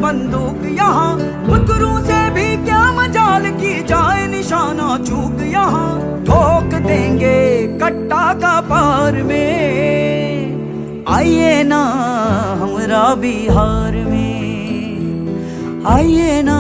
बंदूक यहाँ, बुकरों से भी क्या मजाल की जाए निशाना चूक यहाँ। ठोक देंगे कट्टा का पार में, आइए ना हमरा बिहार में, आइए ना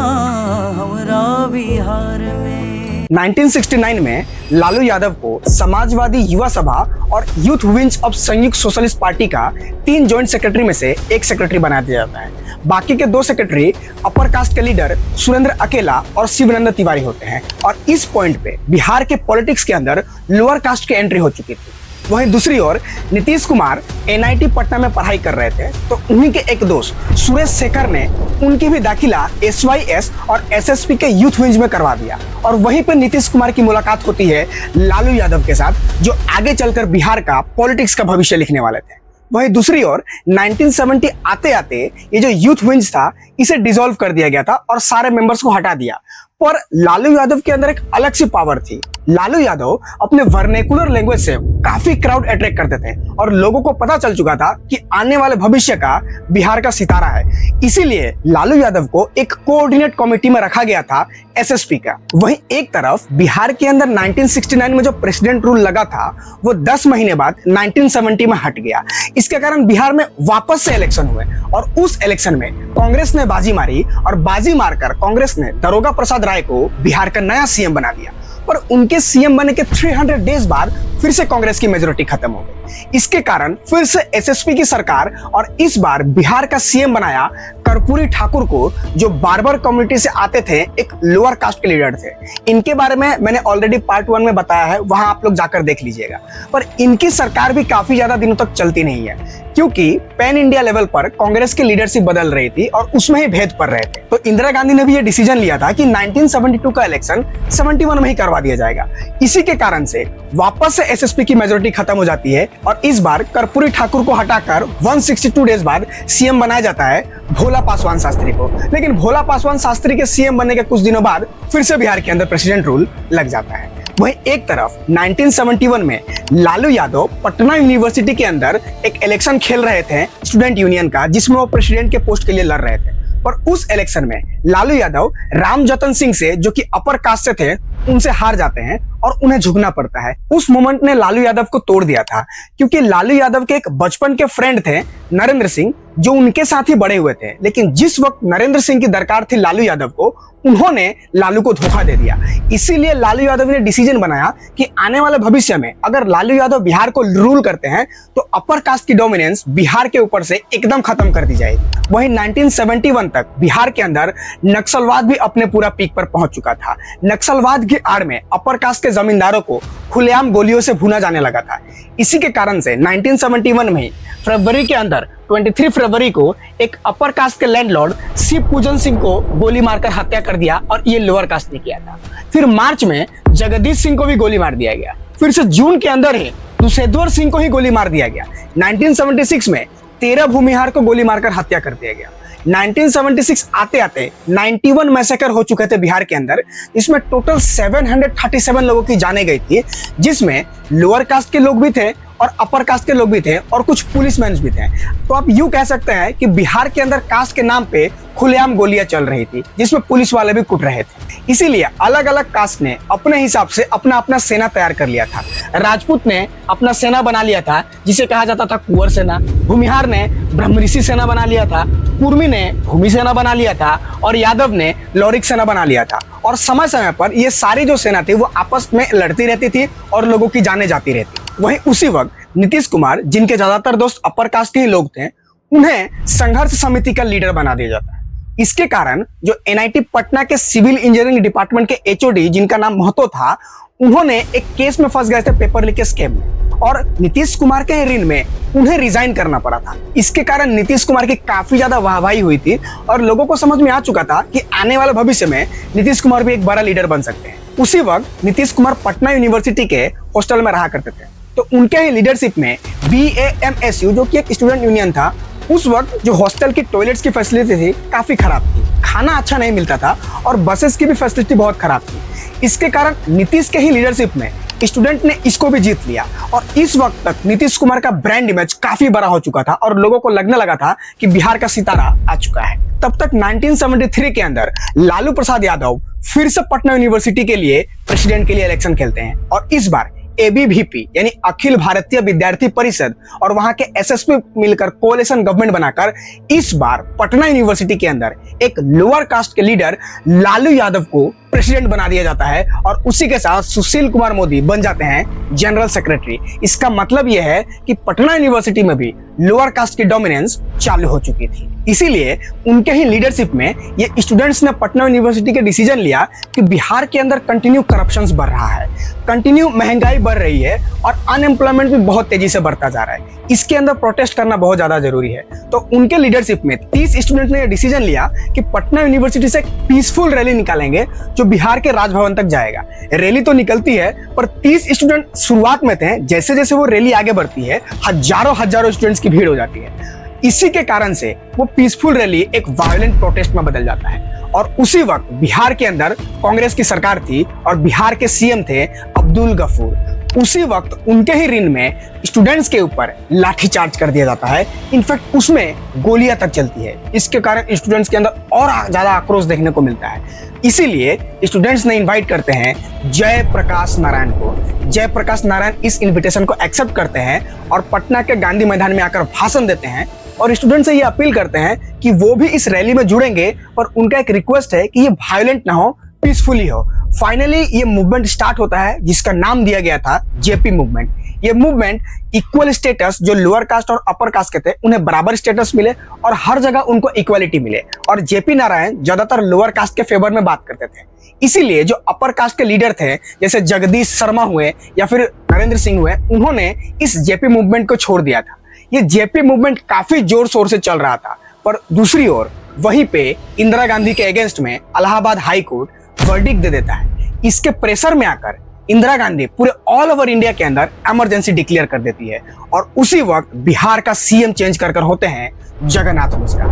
हमरा बिहार में। 1969 में लालू यादव को समाजवादी युवा सभा और यूथ विंग ऑफ संयुक्त सोशलिस्ट पार्टी का 3 जॉइंट सेक्रेटरी में से एक सेक्रेटरी बना दिया जाता है। बाकी के 2 सेक्रेटरी अपर कास्ट के लीडर सुरेंद्र अकेला और शिवनंदन तिवारी होते हैं। और इस पॉइंट पे बिहार के पॉलिटिक्स के अंदर लोअर कास्ट की एंट्री हो चुकी थी। वहीं दूसरी ओर नीतीश कुमार एनआईटी पटना में पढ़ाई कर रहे थे, तो उन्हीं के एक दोस्त सुरेश शेखर ने उनकी भी दाखिला एसवाईएस और एसएसपी के यूथ विंग में करवा दिया। और वहीं पर नीतीश कुमार की मुलाकात होती है लालू यादव के साथ, जो आगे चलकर बिहार का पॉलिटिक्स का भविष्य लिखने वाले थे। वहीं दूसरी ओर 1970 आते आते ये जो यूथ विंग था इसे डिसॉल्व कर दिया गया था और सारे मेंबर्स को हटा दिया। पर लालू यादव के अंदर एक अलग सी पावर थी। लालू यादव अपने वर्नेकुलर लैंग्वेज से काफी क्राउड अट्रैक्ट करते थे और लोगों को पता चल चुका था कि आने वाले भविष्य का बिहार का सितारा है। इसीलिए लालू यादव को एक कोऑर्डिनेट कमेटी में रखा गया था एसएसपी का। वहीं एक तरफ बिहार के अंदर 1969 में जो प्रेसिडेंट रूल लगा था वो 10 महीने बाद 1970 में हट गया। इसके कारण बिहार में वापस से इलेक्शन हुए और उस इलेक्शन में कांग्रेस ने बाजी मारी और बाजी मारकर कांग्रेस ने दारोगा प्रसाद राय को बिहार का नया सीएम बना दिया। पर उनके सीएम बनने के 300 डेज बाद फिर से कांग्रेस की मेजोरिटी खत्म हो गई। इसके कारण फिर से एसएसपी की सरकार और इस बार बिहार का सीएम बनाया कर्पूरी ठाकुर को, जो बार्बर कम्युनिटी से आते थे, एक लोअर कास्ट के लीडर थे। इनके बारे में मैंने ऑलरेडी पार्ट 1 में बताया है, वहां आप लोग जाकर देख लीजिएगा। पर इनकी सरकार भी काफी ज्यादा दिनों तक चलती नहीं है, क्योंकि पैन इंडिया लेवल पर कांग्रेस की लीडरशिप बदल रही थी और उसमें ही भेद पड़ रहे थे। तो इंदिरा गांधी ने भी ये डिसीजन लिया था कि 1972 का इलेक्शन 71 में ही करवा दिया जाएगा। इसी के कारण से वापस से एसएसपी की मेजोरिटी खत्म हो जाती है और इस बार कर्पूरी ठाकुर को हटाकर 162 डेज बाद सीएम बनाया जाता है भोला पासवान शास्त्री को। लेकिन भोला पासवान शास्त्री के सीएम बनने के कुछ दिनों बाद फिर से बिहार के अंदर प्रेसिडेंट रूल लग जाता है। वहीं एक तरफ 1971 में लालू यादव पटना यूनिवर्सिटी के अंदर एक इलेक्शन खेल रहे थे स्टूडेंट यूनियन का, जिसमें वो प्रेसिडेंट के पोस्ट के लिए लड़ रहे थे। पर उस इलेक्शन में लालू यादव रामजतन सिंह से, जो कि अपर कास्ट से थे, उनसे हार जाते हैं और उन्हें झुकना पड़ता है। उस मोमेंट ने लालू यादव को तोड़ दिया था, क्योंकि लालू यादव के एक बचपन के फ्रेंड थे नरेंद्र सिंह, जो उनके साथ ही बड़े हुए थे। लेकिन जिस वक्त नरेंद्र सिंह की दरकार थी लालू यादव को, उन्होंने लालू को धोखा दे दिया। इसीलिए लालू यादव ने डिसीजन बनाया कि आने वाले भविष्य में अगर लालू यादव बिहार को रूल करते हैं तो अपर कास्ट की डोमिनेंस बिहार के ऊपर से एकदम खत्म कर दी जाएगी। वहीं 1971 तक बिहार के अंदर नक्सलवाद भी अपने पूरा पीक पर पहुंच चुका था। नक्सलवाद की आड़ में अपर कास्ट के जमींदारों को खुलेआम गोलियों से भूना जाने लगा था। इसी के कारण से 1971 में फरवरी के अंदर 23 फरवरी को एक अपर कास्ट के लैंडलॉर्ड शिव पूजन सिंह को गोली मारकर हत्या कर दिया और ये लोअर कास्ट ने किया था। फिर मार्च में जगदीश सिंह को भी गोली मार दिया गया। फिर से जून के अंदर ही दुसेद्वर सिंह को ही गोली मार दिया गया। 1976 में 13 भूमिहार को गोली मारकर हत्या कर दिया गया। 1976 आते आते 91 मैसेकर हो चुके थे बिहार के अंदर, जिसमें टोटल 737 लोगों की जाने गई थी, जिसमें लोअर कास्ट के लोग भी थे और अपर कास्ट के लोग भी थे और कुछ पुलिसमैन भी थे। तो आप यूं कह सकते हैं कि बिहार के अंदर कास्ट के नाम पे खुलेआम गोलियां चल रही थी, जिसमें पुलिस वाले भी कुट रहे थे। इसीलिए अलग अलग कास्ट ने अपने हिसाब से अपना अपना सेना तैयार कर लिया था। राजपूत ने अपना सेना बना लिया था, जिसे कहा जाता था कुंवर सेना। भूमिहार ने ब्रह्मऋषि सेना बना लिया था। कुर्मी ने भूमि सेना बना लिया था और यादव ने लौरिक सेना बना लिया था। और समय समय पर ये सारी जो सेना थी वो आपस में लड़ती रहती थी और लोगों की जाने जाती रहती। वहीं उसी वक्त नीतीश कुमार, जिनके ज्यादातर दोस्त अपर कास्ट के ही लोग थे, उन्हें संघर्ष समिति का लीडर बना दिया जाता है। इसके कारण जो एनआईटी पटना के सिविल इंजीनियरिंग डिपार्टमेंट के एचओडी, जिनका नाम महतो था, उन्होंने एक केस में फंस गए थे पेपर लीकेज स्कैम में और नीतीश कुमार के ऋण में उन्हें रिजाइन करना पड़ा था। इसके कारण नीतीश कुमार की काफी ज्यादा वाहवाही हुई थी और लोगों को समझ में आ चुका था कि आने वाले भविष्य में नीतीश कुमार भी एक बड़ा लीडर बन सकते हैं। उसी वक्त नीतीश कुमार पटना यूनिवर्सिटी के हॉस्टल में रहा करते थे, तो उनके ही लीडरशिप में BAMSU, जो कि एक स्टूडेंट यूनियन था, उस वक्त जो हॉस्टल की टॉयलेट्स की फैसिलिटी थी काफी खराब थी, खाना अच्छा नहीं मिलता था और बसेस की भी फैसिलिटी बहुत खराब थी। इसके कारण नीतीश के ही लीडरशिप में स्टूडेंट ने इसको भी जीत लिया और इस वक्त तक नीतीश कुमार का ब्रांड इमेज काफी बड़ा हो चुका था और लोगों को लगने लगा था कि बिहार का सितारा आ चुका है। तब तक 1973 के अंदर लालू प्रसाद यादव फिर से पटना यूनिवर्सिटी के लिए प्रेसिडेंट के लिए इलेक्शन खेलते हैं और इस बार एबीवीपी यानी अखिल भारतीय विद्यार्थी परिषद और वहां के एसएसपी मिलकर कोalition गवर्नमेंट बनाकर इस बार पटना यूनिवर्सिटी के अंदर एक लोअर कास्ट के लीडर लालू यादव को प्रेसिडेंट बना दिया जाता है और उसी के साथ सुशील कुमार मोदी बन जाते हैं जनरल सेक्रेटरी। इसका मतलब यह है कि पटना यूनिवर्सिटी में भी लोअर कास्ट की डोमिनेंस चालू हो चुकी थी। इसीलिए उनके ही लीडरशिप में ये स्टूडेंट्स ने पटना यूनिवर्सिटी के डिसीजन लिया कि बिहार के अंदर कंटिन्यू करप्शन बढ़ रहा है, कंटिन्यू महंगाई बढ़ रही है और अनएम्प्लॉयमेंट भी बहुत तेजी से बढ़ता जा रहा है। इसके अंदर प्रोटेस्ट करना बहुत ज्यादा जरूरी है। तो उनके लीडरशिप में 30 स्टूडेंट ने यह डिसीजन लिया कि पटना यूनिवर्सिटी से एक पीसफुल रैली निकालेंगे जो बिहार के राजभवन तक जाएगा। रैली तो निकलती है पर 30 स्टूडेंट शुरुआत में थे, जैसे जैसे वो रैली आगे बढ़ती है हजारों स्टूडेंट्स की भीड़ हो जाती है। इसी के कारण से वो पीसफुल रैली एक वायलेंट प्रोटेस्ट में बदल जाता है और उसी वक्त बिहार के अंदर कांग्रेस की सरकार थी और बिहार के सीएम थे अब्दुल गफूर। उसी वक्त उनके ही ऋण में स्टूडेंट्स के ऊपर लाठीचार्ज कर दिया जाता है। इनफैक्ट उसमें गोलियां तक चलती है। इसके कारण स्टूडेंट्स के अंदर और ज्यादा आक्रोश देखने को मिलता है। इसीलिए स्टूडेंट्स ने इनवाइट करते हैं जयप्रकाश नारायण को। जयप्रकाश नारायण इस इनविटेशन को एक्सेप्ट करते हैं और पटना के गांधी मैदान में आकर भाषण देते हैं और स्टूडेंट से ये अपील करते हैं कि वो भी इस रैली में जुड़ेंगे, पर उनका एक रिक्वेस्ट है कि ये वायलेंट ना हो, पीसफुली हो। फाइनली ये मूवमेंट स्टार्ट होता है जिसका नाम दिया गया था जेपी मूवमेंट। ये मूवमेंट इक्वल स्टेटस, जो लोअर कास्ट और अपर कास्ट के थे उन्हें बराबर स्टेटस मिले और हर जगह उनको इक्वालिटी मिले। और जेपी नारायण ज्यादातर लोअर कास्ट के फेवर में बात करते थे। इसीलिए जो अपर कास्ट के लीडर थे जैसे जगदीश शर्मा हुए या फिर नरेंद्र सिंह हुए, उन्होंने इस जेपी मूवमेंट को छोड़ दिया था। ये जेपी मूवमेंट काफी जोर शोर से चल रहा था, पर दूसरी ओर वहीं पे इंदिरा गांधी के अगेंस्ट में इलाहाबाद हाई कोर्ट वर्डिक्ट दे देता है। इसके प्रेशर में आकर इंदिरा गांधी पूरे ऑल ओवर इंडिया के अंदर इमरजेंसी डिक्लेयर कर देती है और उसी वक्त बिहार का सीएम चेंज कर होते हैं जगन्नाथ मिश्रा।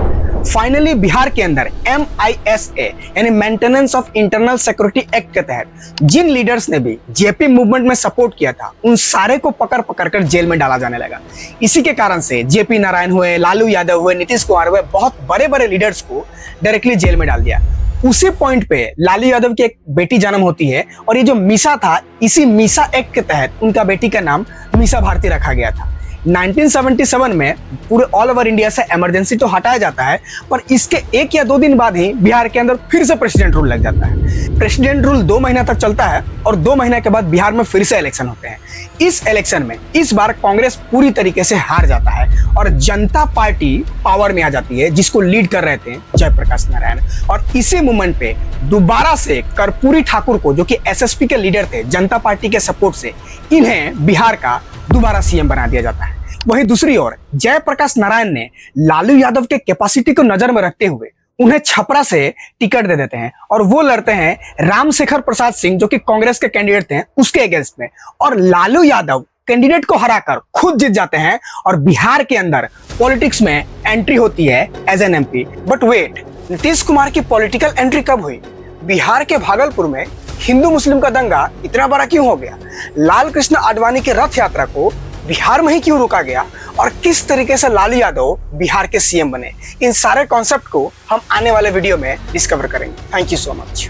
फाइनली बिहार के अंदर MISA यानी maintenance of internal security act के तहत जिन लीडर्स ने भी जेपी मूवमेंट में सपोर्ट किया था उन सारे को पकड़ कर जेल में डाला जाने लगा। इसी के कारण से जेपी नारायण हुए, लालू यादव हुए, नीतीश कुमार हुए, बहुत बड़े लीडर्स को डायरेक्टली जेल में डाल दिया। उसी पॉइंट पे लालू यादव की एक बेटी जन्म होती है और ये जो मीसा था, इसी मीसा एक्ट के तहत उनका बेटी का नाम मीसा भारती रखा गया था। 1977 में पूरे ऑल ओवर इंडिया से इमरजेंसी तो हटाया जाता है, पर इसके 1 या 2 दिन बाद ही बिहार के अंदर फिर से प्रेसिडेंट रूल लग जाता है। प्रेसिडेंट रूल 2 महीना तक चलता है और 2 महीने के बाद बिहार में फिर से इलेक्शन होते हैं। इस इलेक्शन में इस बार कांग्रेस पूरी तरीके से हार जाता है और जनता पार्टी पावर में आ जाती है, जिसको लीड कर रहे थे जयप्रकाश नारायण। और इसी मूवमेंट पे दोबारा से कर्पूरी ठाकुर को, जो कि एसएसपी के लीडर थे, जनता पार्टी के सपोर्ट से इन्हें बिहार का दोबारा सीएम बना दिया जाता है। वहीं दूसरी ओर जयप्रकाश नारायण ने लालू यादव के कैपेसिटी को नजर में रखते हुए उन्हें छपरा से टिकट दे देते हैं और वो लड़ते हैं रामशेखर प्रसाद सिंह, जो कि कांग्रेस के कैंडिडेट थे, उसके अगेंस्ट में। और लालू यादव कैंडिडेट को हराकर खुद जीत जाते हैं और बिहार के अंदर पॉलिटिक्स में एंट्री होती है as an MP। But wait, Nitish Kumar की पॉलिटिकल एंट्री कब हुई? बिहार के भागलपुर में हिंदू मुस्लिम का दंगा इतना बड़ा क्यों हो गया? लाल कृष्ण आडवाणी की रथ यात्रा को बिहार में ही क्यों रोका गया और किस तरीके से लालू यादव बिहार के सीएम बने? इन सारे कॉन्सेप्ट को हम आने वाले वीडियो में डिस्कवर करेंगे। Thank you so much.